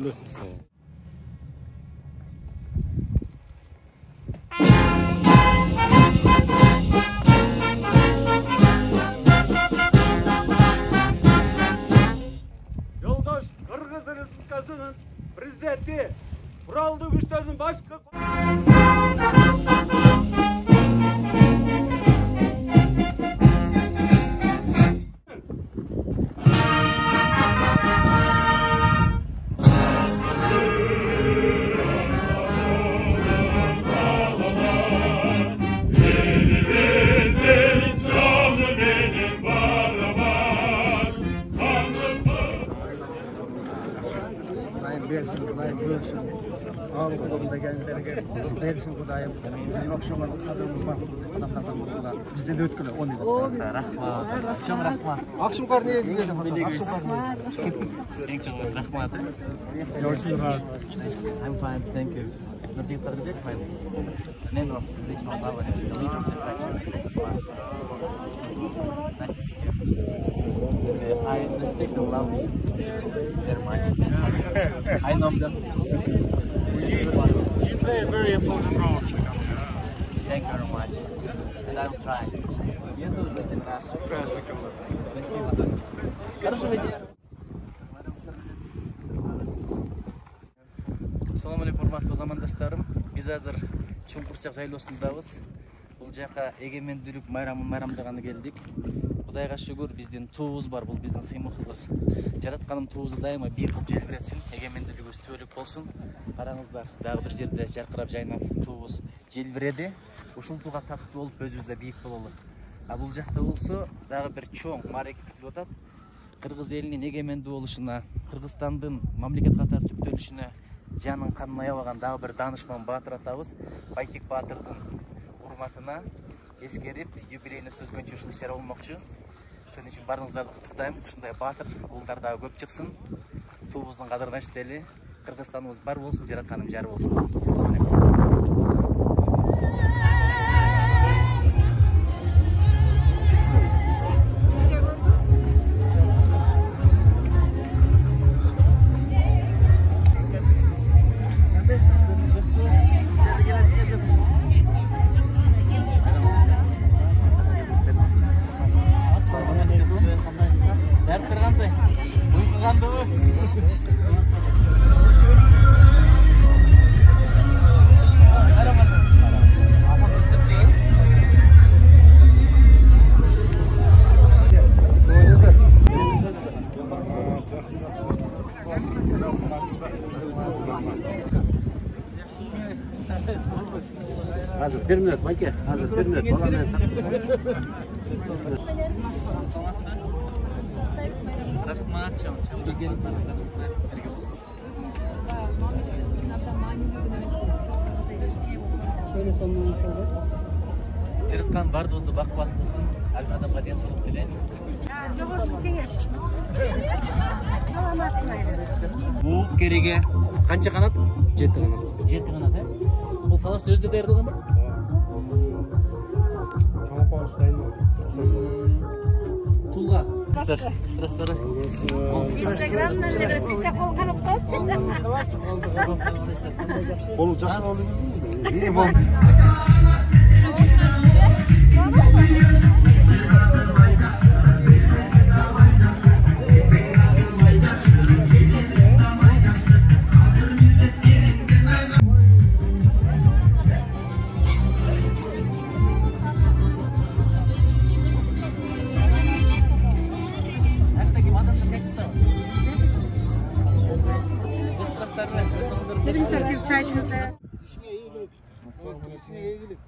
Teşekkürler. Yoldaş Kırgız Respublikası'nın prezidenti, kurallı güçlerinin başka... Kudayım buyursun. Ağlı kodumda gelenlere versin Kudayım. Bizim akşamlar kadınımız var. Adamlardan burada. Bizden de ötküle 10 yıl. Rahmat. Çok rahmat. Akşam kar neye izleyelim? Eng çok rahmat. Yorsun hard. I'm fine, thank you. Nurjin Tarbek, my name of National Power and the leader of the faction. Nice to meet you. I respect and love this very much. I know them. You play a very important role in the country. Thank you very much. And I will try. You do очень рад. С праздником. Спасибо. Хорошего дня. Assalamu alaikum hormatly zamandaşlarım. Biz hazır Чоңкурчак жайлоосундабыз. Бул жака эгемендүүлүк майрамын майрамдаганы келдик. Кудайга шүгүр, биздин туубуз бар, бул биздин сыймыктыбыз. Жаратканым туубузду дайыма бийик кылып желбиретсин, эгемендүүлүгүбүз түбөлүк болсун. Караңыздар, дагы бир жерде жаркырап жайнап туубуз желбиреди. Ушул тууга тактуу болуп өзүбүз да бийик бололу. А бул жакта болсо дагы бир чоң маареке күтүлүп атат. Кыргыз элинин эгемендүү болушуна, Кыргызстандын мамлекет катары түптөлүшүнө жанын канын аябаган дагы бир даанышман баатыр атабыз Байтик баатырдын урматына эскерип юбилейин өткөзгөнчө ушул иш-чара болмокчу. Ошон үчүн баарыңыздарды куттуктайм. Ушундай баатыр уулдар дагы көп чыксын. Туубуздун кадырына иштели. Кыргызстаныбыз бар болсун, жаратканым жар болсун. Ассалам алейкум. Hazır 1 minut Mayke. Hazır 1 minut. Rahmat, çok gelip birge bolsun. Жараткан бардыбызды бак-бат кылсын. Ар адамга ден соолук тилейм. Жогорку кеңеш. Саламатсың айрылысың. Бул кереге канча канат? 7 kanat. 7 канат, э? Бул талашты өзү даярдаган ба? Чоң паус дайын. Тулга. Страстары. Болу жакшы болду. Бул Çay içmesi. İşine iyilik.